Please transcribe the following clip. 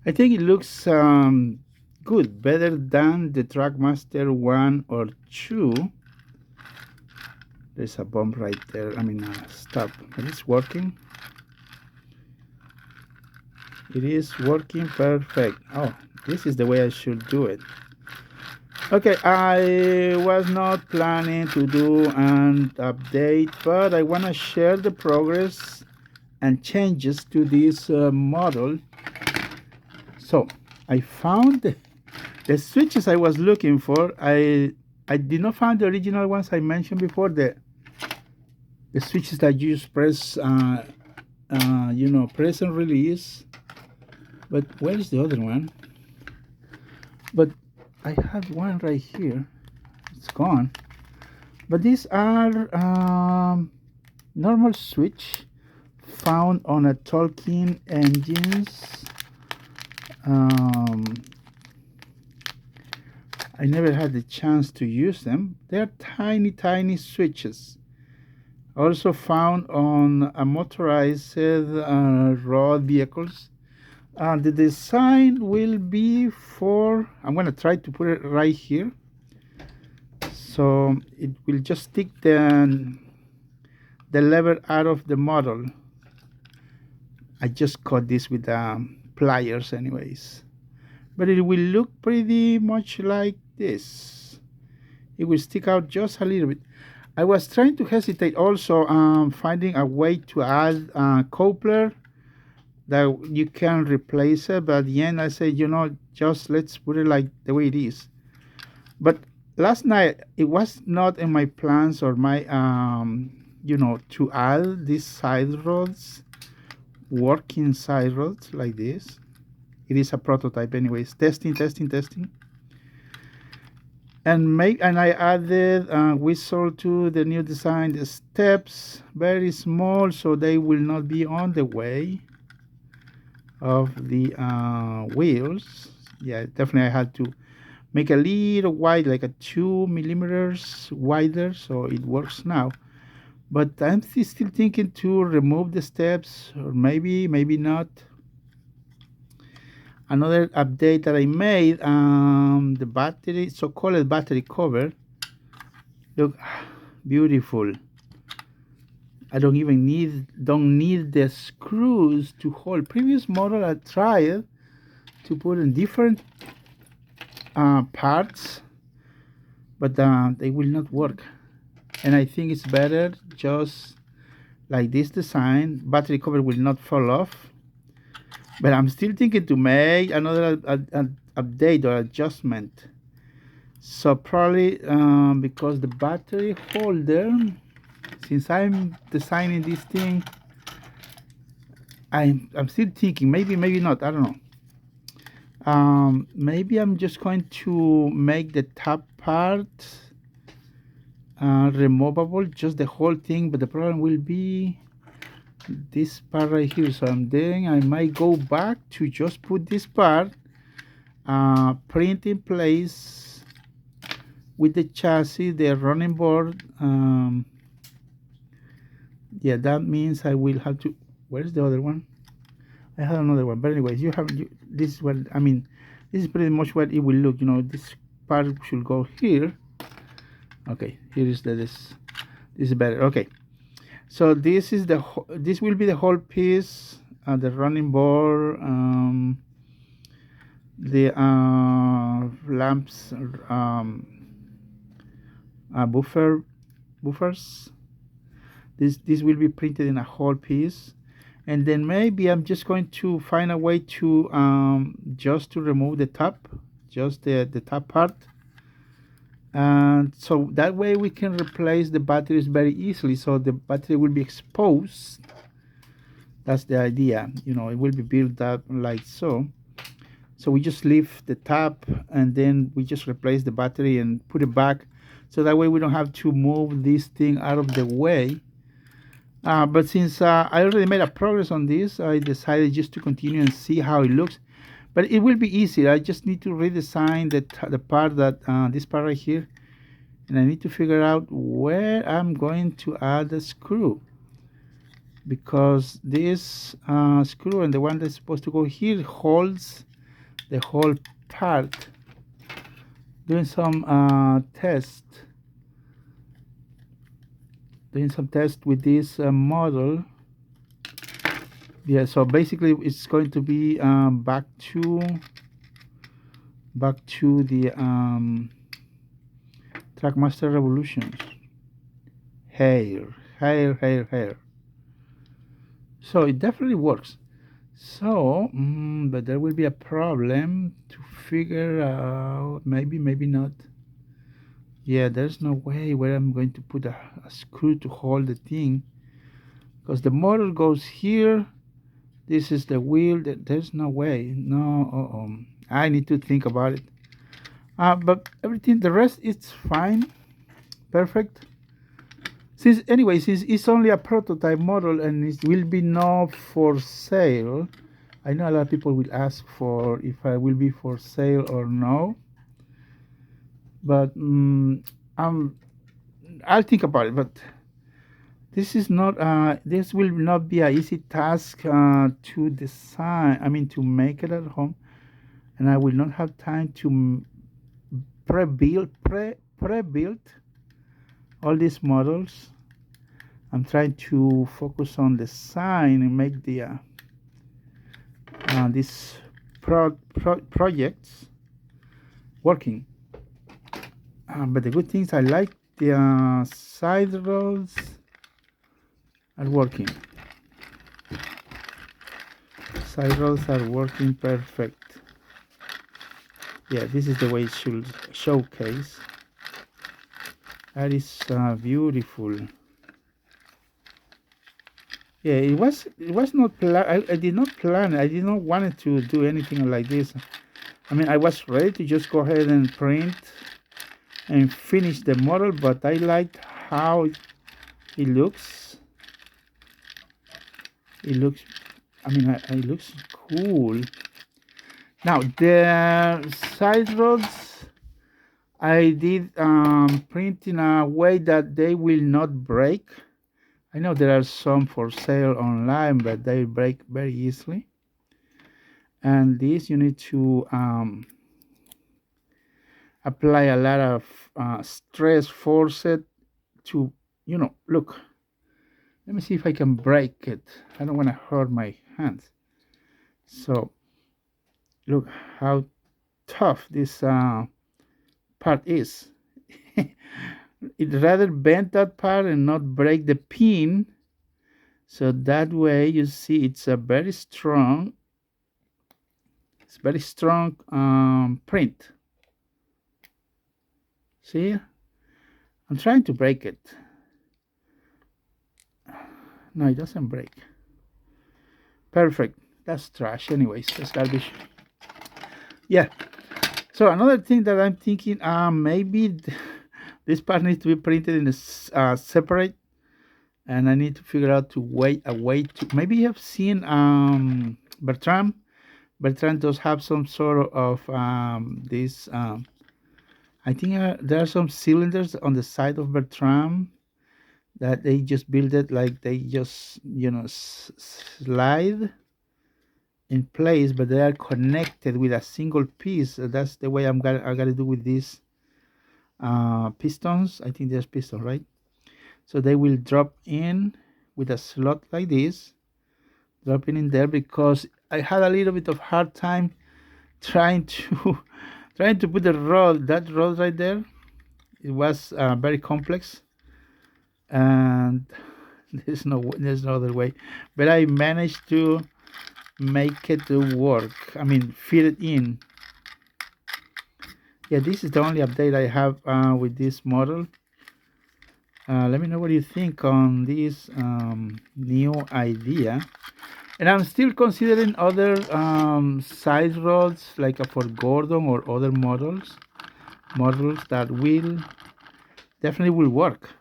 I think it looks good, better than the Trackmaster 1 or 2. There's a bump right there. I mean, stop. But it's working. It is working perfect. Oh, this is the way I should do it. Okay, I was not planning to do an update, but I want to share the progress and changes to this model. So I found the switches I was looking for. I did not find the original ones I mentioned before. The switches that you just press, press and release. But where is the other one? But I had one right here. It's gone. But these are normal switch found on a Tolkien engines. Um, I never had the chance to use them. They're tiny, tiny switches. Also found on a motorized road vehicles. The design will be for, I'm going to try to put it right here. So it will just stick the lever out of the model. I just cut this with pliers anyways. But it will look pretty much like this. It will stick out just a little bit. I was trying to hesitate also finding a way to add coupler that you can replace it, but at the end I said, just let's put it like the way it is. But last night it was not in my plans or my to add these side rods, working side rods like this. It is a prototype anyways. Testing. And I added whistle to the new design. The steps very small, so they will not be on the way of the wheels. Yeah, definitely I had to make a little wide, like a 2 millimeters wider, so it works now. But I'm still thinking to remove the steps, or maybe not. Another update that I made, the battery, so-called battery cover. Look, beautiful. I don't need the screws to hold. Previous model I tried to put in different parts, but they will not work. And I think it's better just like this design. Battery cover will not fall off. But I'm still thinking to make another update or adjustment. So probably because the battery holder, since I'm designing this thing, I'm still thinking maybe not. I don't know. Maybe I'm just going to make the top part removable, just the whole thing. But the problem will be this part right here. So I might go back to just put this part, print in place with the chassis, the running board. Yeah, that means I will have to. Where's the other one? I had another one, but anyways, this is what I mean. This is pretty much what it will look. This part should go here. Okay, here is this. This is better. Okay, so this is this will be the whole piece. The running board, the lamps, buffers. This will be printed in a whole piece, and then maybe I'm just going to find a way to just to remove the top, just the top part, and so that way we can replace the batteries very easily. So the battery will be exposed. That's the idea. It will be built up like so. So we just leave the top, and then we just replace the battery and put it back. So that way we don't have to move this thing out of the way. But since I already made a progress on this, I decided just to continue and see how it looks. But it will be easy. I just need to redesign the part that this part right here, and I need to figure out where I'm going to add the screw, because this screw and the one that's supposed to go here holds the whole part, doing some test with this model. Yeah, so basically it's going to be back to the Trackmaster Revolutions. Hair. So it definitely works. So, but there will be a problem to figure out. Maybe not. Yeah, there's no way where I'm going to put a screw to hold the thing, because the motor goes here. This is the wheel. There's no way. No, I need to think about it. But everything, the rest, it's fine, perfect. Since it's only a prototype model and it will be not for sale. I know a lot of people will ask for if I will be for sale or no. But I'll think about it. But this is not. This will not be an easy task to design. I mean, to make it at home, and I will not have time to pre-build all these models. I'm trying to focus on design and make the these projects working. But the good things, I like the side roads are working. Side roads are working perfect. Yeah, this is the way it should showcase. That is beautiful. Yeah, it was not I did not plan. I did not want to do anything like this. I mean, I was ready to just go ahead and print and finish the model, but I liked how it looks. It looks, I mean, it looks cool. Now the side rods, I did print in a way that they will not break. I know there are some for sale online, but they break very easily. And this, you need to apply a lot of stress, force it to, look. Let me see if I can break it. I don't want to hurt my hands. So, look how tough this part is. It rather bend that part and not break the pin. So that way, you see, it's a very strong. It's very strong print. See, I'm trying to break it. No, it doesn't break. Perfect. That's trash anyways. That's garbage. Yeah. So another thing that I'm thinking, maybe this part needs to be printed in a separate, and I need to figure out a way to. Maybe you have seen Bertrand. Bertrand does have some sort of this. I think there are some cylinders on the side of Bertrand that they just build it like they just slide in place, but they are connected with a single piece. That's the way I gotta do with these pistons. I think there's piston, right? So they will drop in with a slot like this, dropping in there, because I had a little bit of hard time trying to put that rod right there. It was very complex, and there's no other way, but I managed to make it work. I mean, fit it in. Yeah, this is the only update I have with this model. Let me know what you think on this new idea. And I'm still considering other side rods, like for Gordon or other models that definitely will work.